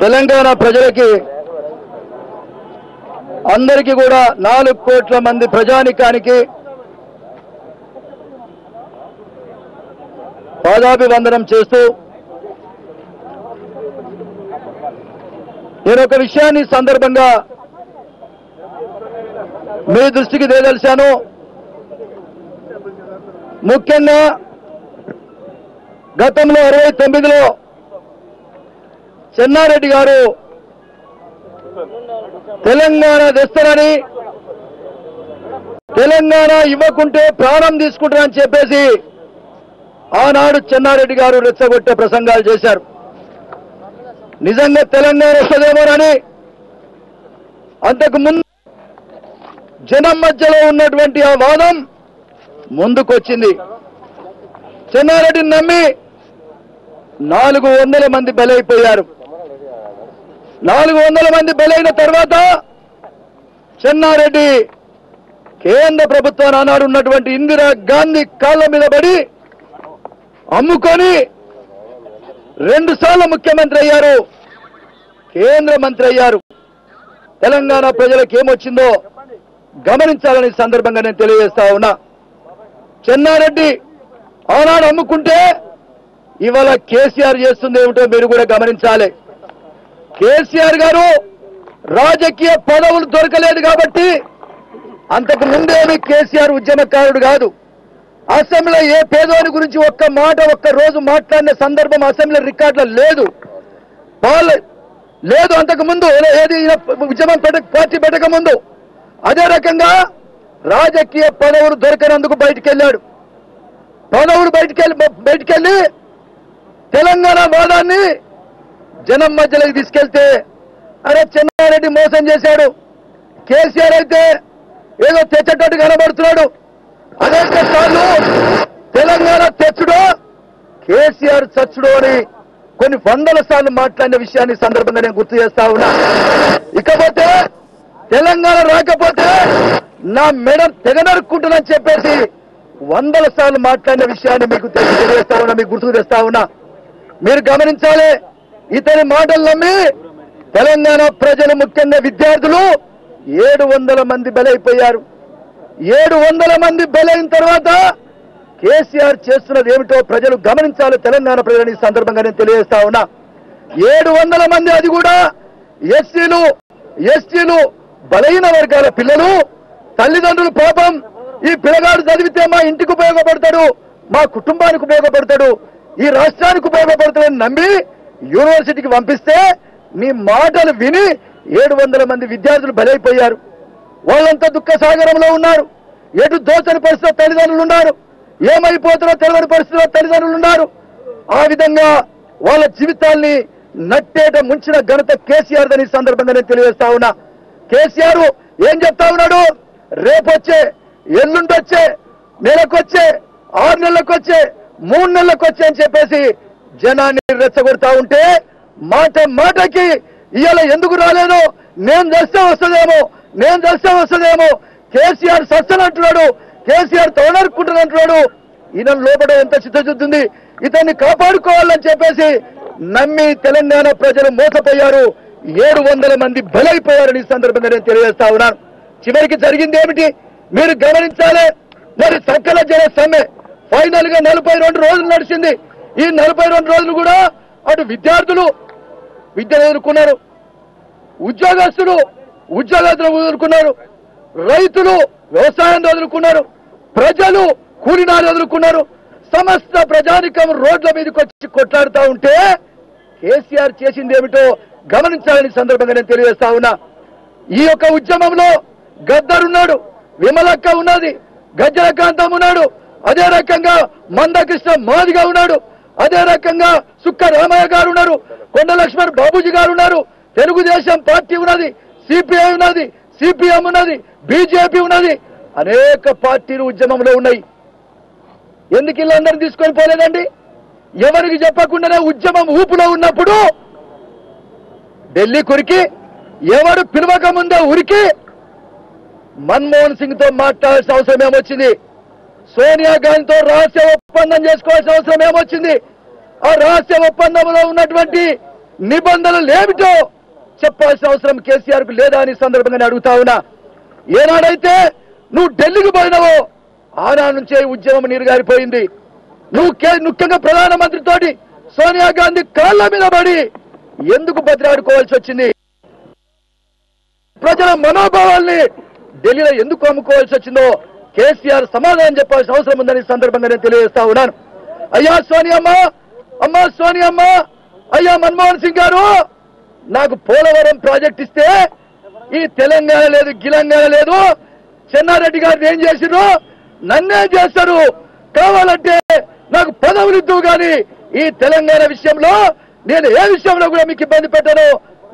తెలంగాణ ప్రజలకి అందరికీ కూడా 4 కోట్ల మంది ప్రజానికానికి పాదాభివందనం చేస్తూ నేను ఒక విషయాన్ని సందర్భంగా మీ దృష్టికి తేదలిశాను. ముఖ్యంగా గతంలో 69లో చెన్నారెడ్డి గారు తెలంగాణ తెస్తారని, తెలంగాణ ఇవ్వకుంటే ప్రాణం తీసుకుంటారని చెప్పేసి ఆనాడు చెన్నారెడ్డి గారు రెచ్చగొట్టే ప్రసంగాలు చేశారు. నిజంగా తెలంగాణ వస్తుందేమోనని అంతకు ముందు జనం మధ్యలో ఉన్నటువంటి ఆ వాదం ముందుకొచ్చింది. చెన్నారెడ్డిని నమ్మి 400 మంది బలైపోయారు. 400 మంది బలైన తర్వాత చెన్నారెడ్డి కేంద్ర ప్రభుత్వాన్ని ఆనాడు ఉన్నటువంటి ఇందిరా గాంధీ కాళ్ళ మీద పడి అమ్ముకొని 2 సార్లు ముఖ్యమంత్రి అయ్యారు, కేంద్ర మంత్రి అయ్యారు. తెలంగాణ ప్రజలకు ఏమొచ్చిందో గమనించాలని సందర్భంగా నేను తెలియజేస్తా ఉన్నా. చెన్నారెడ్డి ఆనాడు అమ్ముకుంటే ఇవాళ కేసీఆర్ చేస్తుంది ఏమిటో మీరు కూడా గమనించాలి. కేసీఆర్ గారు రాజకీయ పదవులు దొరకలేదు కాబట్టి అంతకు ముందేమి కేసీఆర్ ఉద్యమకారుడు కాదు. అసెంబ్లీలో ఏ పేదవాని గురించి ఒక్క మాట ఒక్క రోజు మాట్లాడిన సందర్భం అసెంబ్లీ రికార్డులో లేదు లేదు. అంతకు ముందు ఏది ఉద్యమం పార్టీ పెట్టక ముందు అదే రకంగా రాజకీయ పదవులు దొరకనందుకు బయటికి వెళ్ళాడు. పదవులు బయటికెళ్ళి తెలంగాణ వాదాన్ని జనం మధ్యలోకి తీసుకెళ్తే అరే చెన్నారెడ్డి మోసం చేశాడు, కేసీఆర్ అయితే ఏదో తెచ్చేటట్టు కనబడుతున్నాడు, అదే సార్లు తెలంగాణ తెచ్చుడో కేసీఆర్ చచ్చుడో అని కొన్ని 100 సార్లు మాట్లాడిన విషయాన్ని సందర్భంగా నేను గుర్తు చేస్తా ఉన్నా. ఇకపోతే తెలంగాణ రాకపోతే నా మెడ తెగనరుక్కుంటుందని చెప్పేసి 100 సార్లు మాట్లాడిన విషయాన్ని మీకు తెలియజేస్తా ఉన్నా, మీకు గుర్తుకు తెస్తా ఉన్నా. మీరు గమనించాలి, ఇతని మాటలు నమ్మి తెలంగాణ ప్రజలు ముఖ్యంగా విద్యార్థులు 700 మంది బలైపోయారు. 700 మంది బలైన తర్వాత కేసీఆర్ చేస్తున్నది ఏమిటో ప్రజలు గమనించాలి. తెలంగాణ ప్రజలని సందర్భంగా నేను తెలియజేస్తా ఉన్నా. 700 మంది, అది కూడా ఎస్సీలు ఎస్టీలు బలహీన వర్గాల పిల్లలు. తల్లిదండ్రులు పాపం ఈ పిల్లగాడు చదివితే మా ఇంటికి ఉపయోగపడతాడు, మా కుటుంబానికి ఉపయోగపడతాడు, ఈ రాష్ట్రానికి ఉపయోగపడతాడని నమ్మి యూనివర్సిటీకి పంపిస్తే నీ మాటలు విని 700 మంది విద్యార్థులు బలైపోయారు. వాళ్ళంతా దుఃఖ సాగరంలో ఉన్నారు. ఎటు దోచని పరిస్థితిలో తల్లిదండ్రులు ఉన్నారు, ఏమైపోతారో తెలియని పరిస్థితిలో తల్లిదండ్రులు ఉన్నారు. ఆ విధంగా వాళ్ళ జీవితాల్ని నట్టేట ముంచిన ఘనత కేసీఆర్ అని సందర్భంగా నేను తెలియజేస్తా ఉన్నా. కేసీఆర్ ఏం చెప్తా ఉన్నాడు? రేపొచ్చే, ఎల్లుండొచ్చే, నెలకొచ్చే, 6 నెలలకొచ్చే, 3 నెలలకొచ్చే అని చెప్పేసి జనాన్ని రెచ్చగొడతా ఉంటే మాట మాటకి ఇవాళ ఎందుకు రాలేదు, నేను చేస్తే వస్తుందేమో, కేసీఆర్ సస్తనంటున్నాడు, కేసీఆర్ తోనరుకుంటున్నాడు. ఈయన లోపల ఎంత చిత్తశుద్ధి ఉంది, ఇతన్ని కాపాడుకోవాలని చెప్పేసి నమ్మి తెలంగాణ ప్రజలు మోసపోయారు. 700 మంది బలైపోయారని సందర్భంగా నేను తెలియజేస్తా ఉన్నాను. చివరికి జరిగింది ఏమిటి మీరు గమనించాలి. మరి సకల జన సమ్మె ఫైనల్ గా 42 రోజులు నడిచింది. ఈ 42 రోజులు కూడా అటు విద్యార్థులు విద్యను ఎదుర్కొన్నారు, ఉద్యోగస్తులు ఉద్యోగాలను ఎదుర్కొన్నారు, రైతులు వ్యవసాయాన్ని ఎదుర్కొన్నారు, ప్రజలు కూలినాలు ఎదుర్కొన్నారు. సమస్త ప్రజానికం రోడ్ల మీదకి వచ్చి కొట్లాడుతూ ఉంటే కేసీఆర్ చేసింది ఏమిటో గమనించాలని సందర్భంగా నేను తెలియజేస్తా ఉన్నా. ఈ యొక్క ఉద్యమంలో గద్దరున్నాడు, విమలక్క ఉన్నది, గజ్జలకాంతం ఉన్నాడు, అదే రకంగా మందకృష్ణ మాదిగా ఉన్నాడు, అదే రకంగా సుక్క రామయ్య గారు ఉన్నారు, కొండ లక్ష్మణ్ బాబూజీ గారు ఉన్నారు, తెలుగుదేశం పార్టీ ఉన్నది, సిపిఐ ఉన్నది, సిపిఎం ఉన్నది, బీజేపీ ఉన్నది, అనేక పార్టీలు ఉద్యమంలో ఉన్నాయి. ఎందుకు వీళ్ళందరినీ తీసుకొని పోలేదండి? ఎవరికి చెప్పకుండానే ఉద్యమం ఊపులో ఉన్నప్పుడు ఢిల్లీ కురికి ఎవరు పిలవక ముందే ఉరికి మన్మోహన్ సింగ్ తో మాట్లాడాల్సిన అవసరం ఏమొచ్చింది? సోనియా గాంధీతో రహస్య ఒప్పందం చేసుకోవాల్సిన అవసరం ఏమొచ్చింది? ఆ రహస్య ఒప్పందంలో ఉన్నటువంటి నిబంధనలు ఏమిటో చెప్పాల్సిన అవసరం కేసీఆర్ కు లేదా అని సందర్భంగా అడుగుతా ఉన్నా. ఏనాడైతే నువ్వు ఢిల్లీకి పోయినావో ఆనాడు నుంచే ఉద్యమం నీరుగారిపోయింది. ముఖ్యంగా ప్రధానమంత్రితోటి సోనియా గాంధీ కాళ్ళ మీద పడి ఎందుకు బతిలాడుకోవాల్సి వచ్చింది? ప్రజల మనోభావాల్ని ఢిల్లీలో ఎందుకు అమ్ముకోవాల్సి వచ్చిందో కేసీఆర్ సమాధానం చెప్పాల్సిన అవసరం ఉందని సందర్భంగా నేను తెలియజేస్తా ఉన్నాను. అయ్యా సోనియమ్మ, అమ్మా సోనియమ్మ, అయ్యా మన్మోహన్ సింగ్ గారు, నాకు పోలవరం ప్రాజెక్ట్ ఇస్తే ఈ తెలంగాణ లేదు, గిలంగాణ లేదు, చెన్నారెడ్డి గారిని ఏం చేసిరో నన్నే చేస్తారు, కావాలంటే నాకు పదవులు ఇద్దు కానీ ఈ తెలంగాణ విషయంలో నేను ఏ విషయంలో కూడా మీకు ఇబ్బంది పెట్టను,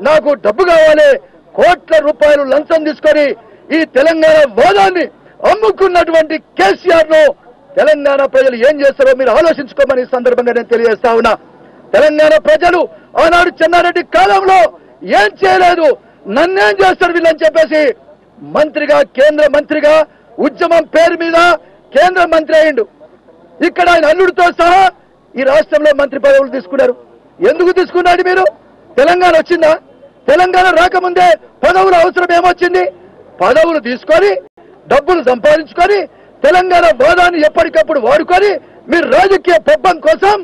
నాకు డబ్బు కావాలి, కోట్ల రూపాయలు లంచం తీసుకొని ఈ తెలంగాణ వాదాన్ని అమ్ముకున్నటువంటి కేసీఆర్ ను తెలంగాణ ప్రజలు ఏం చేస్తారో మీరు ఆలోచించుకోమని సందర్భంగా నేను తెలియజేస్తా ఉన్నా. తెలంగాణ ప్రజలు ఆనాడు చెన్నారెడ్డి కాలంలో ఏం చేయలేదు, నన్నేం చేస్తారు వీళ్ళని చెప్పేసి మంత్రిగా, కేంద్ర మంత్రిగా ఉద్యమం పేరు మీద కేంద్ర మంత్రి అయిండు. ఇక్కడ ఆయన అల్లుడితో సహా ఈ రాష్ట్రంలో మంత్రి పదవులు తీసుకున్నారు. ఎందుకు తీసుకున్నాడు? మీరు తెలంగాణ వచ్చిందా? తెలంగాణ రాకముందే పదవులు అవసరం ఏమొచ్చింది? పదవులు తీసుకొని డబ్బులు సంపాదించుకొని తెలంగాణ వాదాన్ని ఎప్పటికప్పుడు వాడుకొని మీరు రాజకీయ పబ్బం కోసం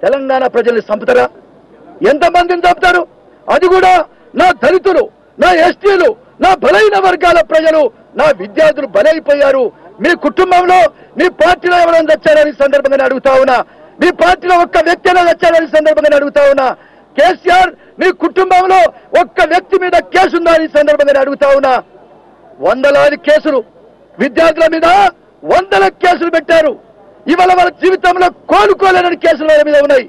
తెలంగాణ ప్రజల్ని చంపుతారా? ఎంతమందిని చంపుతారు? అది కూడా నా దళితులు, నా ఎస్టీలు, నా బలైన వర్గాల ప్రజలు, నా విద్యార్థులు బలైపోయారు. మీ కుటుంబంలో, మీ పార్టీలో ఎవరైనా వచ్చారని సందర్భంగా అడుగుతా ఉన్నా. మీ పార్టీలో ఒక్క వ్యక్తి అయినా వచ్చారని సందర్భంగా అడుగుతా ఉన్నా. కేసీఆర్ మీ కుటుంబంలో ఒక్క వ్యక్తి మీద కేసు ఉందా అని సందర్భంగా అడుగుతా ఉన్నా. వందలాది కేసులు విద్యార్థుల మీద, వందల కేసులు పెట్టారు. ఇవాళ వాళ్ళ జీవితంలో కోలుకోలేని కేసులు వాళ్ళ మీద ఉన్నాయి.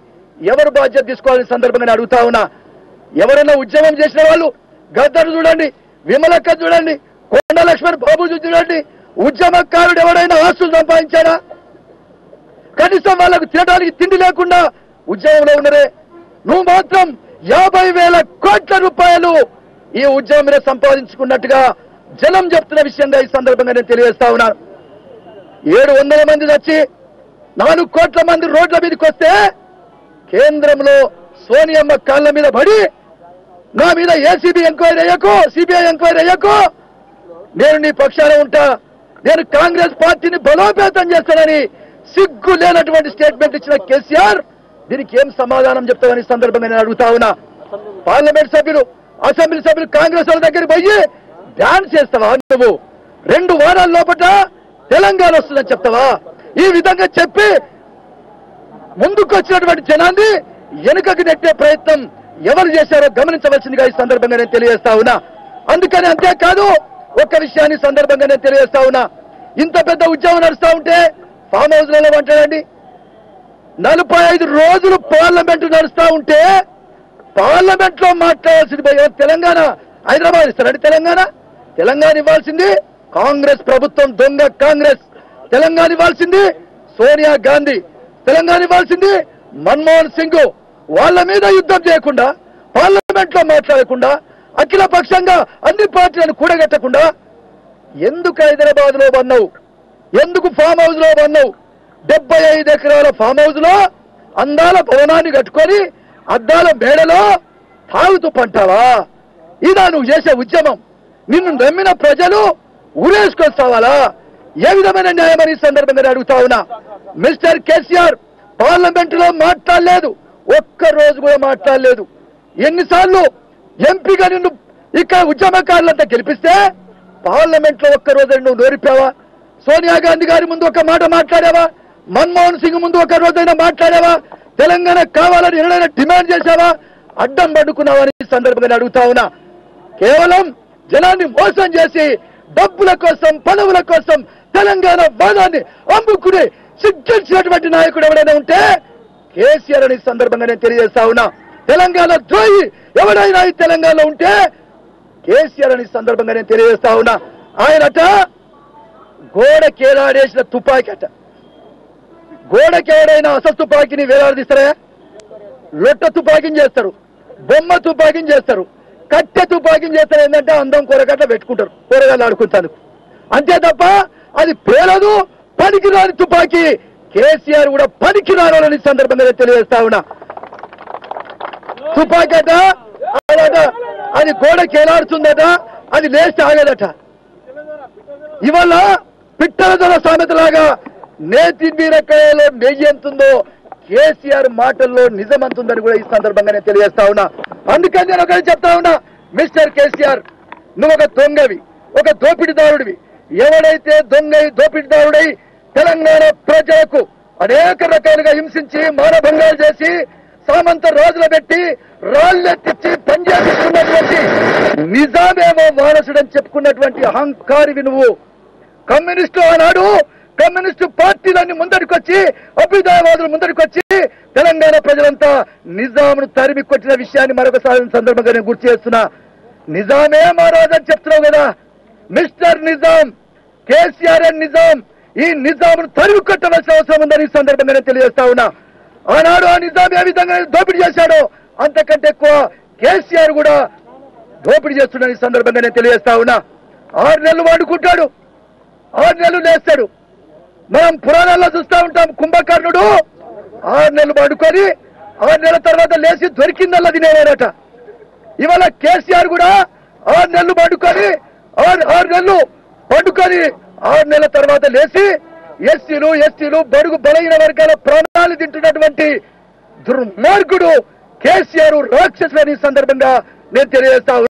ఎవరు బాధ్యత తీసుకోవాలని సందర్భంగా అడుగుతా ఉన్నా. ఎవరైనా ఉద్యమం చేసిన వాళ్ళు, గద్దరు చూడండి, విమలక్క చూడండి, కొండ లక్ష్మణ్ బాబు చూడండి, ఉద్యమకారుడు ఎవరైనా ఆస్తులు సంపాదించారా? కనీసం వాళ్ళకు తినడానికి తిండి లేకుండా ఉద్యమంలో ఉన్నరే. నువ్వు మాత్రం 50,000 కోట్ల రూపాయలు ఈ ఉద్యమం మీద సంపాదించుకున్నట్టుగా జనం చెప్తున్న విషయంగా ఈ సందర్భంగా నేను తెలియజేస్తా ఉన్నాను. 700 మంది వచ్చి 4 కోట్ల మంది రోడ్ల మీదకి వస్తే కేంద్రంలో సోనియమ్మ కాళ్ళ మీద పడి నా మీద ఏసీబీ ఎంక్వైరీ అయ్యకు, సిబిఐ ఎంక్వైరీ అయ్యకు, నేను నీ పక్షాన ఉంటా, నేను కాంగ్రెస్ పార్టీని బలోపేతం చేస్తానని సిగ్గు లేనటువంటి స్టేట్మెంట్ ఇచ్చిన కేసీఆర్ దీనికి ఏం సమాధానం చెప్తామని సందర్భంగా నేను అడుగుతా ఉన్నా. పార్లమెంట్ సభ్యులు, అసెంబ్లీ సభ్యులు కాంగ్రెస్ వాళ్ళ దగ్గర పోయి డాన్స్ చేస్తావా? నువ్వు 2 వారాల లోపల తెలంగాణ వస్తుందని చెప్తావా? ఈ విధంగా చెప్పి ముందుకు వచ్చినటువంటి జనాన్ని వెనుకకు నెట్టే ప్రయత్నం ఎవరు చేశారో గమనించవలసిందిగా ఈ సందర్భంగా నేను తెలియజేస్తా ఉన్నా. అందుకని అంతేకాదు, ఒక్క విషయాన్ని సందర్భంగా నేను తెలియజేస్తా ఉన్నా. ఇంత పెద్ద ఉద్యమం నడుస్తా ఉంటే ఫామ్ హౌస్ లలో అంటాడండి, 45 రోజులు పార్లమెంటు నడుస్తా ఉంటే పార్లమెంట్ లో మాట్లాడాల్సింది తెలంగాణ, హైదరాబాద్ ఇస్తారండి. తెలంగాణ ఇవ్వాల్సింది కాంగ్రెస్ ప్రభుత్వం, దొంగ కాంగ్రెస్. తెలంగాణ ఇవ్వాల్సింది సోనియా గాంధీ, తెలంగాణ ఇవ్వాల్సింది మన్మోహన్ సింగ్. వాళ్ళ మీద యుద్ధం చేయకుండా, పార్లమెంట్ లో మాట్లాడకుండా, అఖిల పక్షంగా అన్ని పార్టీలను కూడగట్టకుండా ఎందుకు హైదరాబాద్ లో బన్నావు? ఎందుకు ఫామ్ హౌస్ లో బన్నావు? 75 ఎకరాల ఫామ్ హౌస్ లో అందాల భవనాన్ని కట్టుకొని అద్దాల మేడలో తాగుతూ పంటావా? ఇదా నువ్వు చేసే ఉద్యమం? నిన్ను నమ్మిన ప్రజలు ఊరేసుకొస్తావాలా? ఏ విధమైన న్యాయమని సందర్భంగా అడుగుతా ఉన్నా. మిస్టర్ కేసీఆర్ పార్లమెంట్ లో మాట్లాడలేదు, ఒక్క రోజు కూడా మాట్లాడలేదు. ఎన్నిసార్లు ఎంపీగా నిన్ను ఇక్కడ ఉద్యమకారులంతా గెలిపిస్తే పార్లమెంట్ లో ఒక్క రోజు నువ్వు నోరిపావా? సోనియా గాంధీ గారి ముందు ఒక మాట మాట్లాడావా? మన్మోహన్ సింగ్ ముందు ఒక రోజైనా మాట్లాడావా? తెలంగాణ కావాలని ఎవరైనా డిమాండ్ చేశావా? అడ్డం పడుకున్నావని సందర్భంగా అడుగుతా ఉన్నా. కేవలం జనాన్ని మోసం చేసి డబ్బుల కోసం, పదవుల కోసం తెలంగాణ వాదాన్ని అమ్ముకుని సిగ్గించినటువంటి నాయకుడు ఎవరైనా ఉంటే కేసీఆర్ అని సందర్భంగా నేను తెలియజేస్తా ఉన్నా. తెలంగాణ ద్రోహి ఎవరైనా ఈ తెలంగాణలో ఉంటే కేసీఆర్ అని సందర్భంగా నేను తెలియజేస్తా ఉన్నా. ఆయనట గోడకి ఏలాడేసిన తుపాకీ అట. గోడకి ఎవరైనా అసలు తుపాకీని వేలాడదీస్తారా? లొట్ట తుపాకీని చేస్తారు, బొమ్మ తుపాకీని చేస్తారు, కట్టె తుపాకీని చేస్తారు. ఏంటంటే అందం కూరగట్ల పెట్టుకుంటారు, కూరగాయలు ఆడుకుంటారు. అంతే తప్ప అది పేలదు, పనికిరాని తుపాకీ కేసీఆర్ కూడా పనికిరాని సందర్భంగా తెలియజేస్తా ఉన్నా. తుపాకీ అట అది గోడకి ఎలాడుతుందట, అది లేచి ఆగదట. ఇవాళ పిట్టల ధర సామెతలాగా నేతి బీరకాయలో నెయ్యి ఎంతుందో కేసీఆర్ మాటల్లో నిజమంతుందని కూడా ఈ సందర్భంగా నేను తెలియజేస్తా ఉన్నా. అందుకని నేను ఒకటి చెప్తా ఉన్నా, మిస్టర్ కేసీఆర్, నువ్వు ఒక దొంగవి, ఒక దోపిడీదారుడివి. ఎవడైతే దోపిడీదారుడై తెలంగాణ ప్రజలకు అనేక రకాలుగా హింసించి మానభంగాలు చేసి సామంత రోజులు పెట్టి రాళ్ళెత్తిచ్చి పనిచేస్తున్నటువంటి నిజామేమో వారసుడని చెప్పుకున్నటువంటి అహంకారివి నువ్వు. కమ్యూనిస్టు ఆనాడు కమ్యూనిస్టు పార్టీలన్నీ ముందరికొచ్చి అభ్యుదయవాదులు ముందరికొచ్చి తెలంగాణ ప్రజలంతా నిజామును తరిమి కొట్టిన విషయాన్ని మరొకసారి సందర్భంగా నేను గుర్తు చేస్తున్నా. నిజామే మహారాజ్ అని చెప్తున్నావు కదా, మిస్టర్ నిజాం, కేసీఆర్ అండ్ నిజాం, ఈ నిజామును తరిమి కొట్టవలసిన అవసరం ఉందని ఈ సందర్భంగా నేను తెలియజేస్తా ఉన్నా. ఆనాడు ఆ నిజాం ఏ విధంగా దోపిడీ చేశాడో అంతకంటే ఎక్కువ కేసీఆర్ కూడా దోపిడీ చేస్తున్నాడు ఈ సందర్భంగా నేను తెలియజేస్తా ఉన్నా. 6 నెలలు వాడుకుంటాడు, 6 నెలలు లేస్తాడు. మనం పురాణాల్లో చూస్తూ ఉంటాం, కుంభకర్ణుడు 6 నెలలు పడుకొని 6 నెలల తర్వాత లేచి దొరికిందల్లా తినేవారట. ఇవాళ కేసీఆర్ కూడా 6 నెలలు పడుకొని 6 నెలలు పడుకొని 6 నెలల తర్వాత లేచి ఎస్టీలు బడుగు బలహీన వర్గాల ప్రాణాలు తింటున్నటువంటి దుర్మార్గుడు కేసీఆర్ రాక్షసులని సందర్భంగా నేను తెలియజేస్తా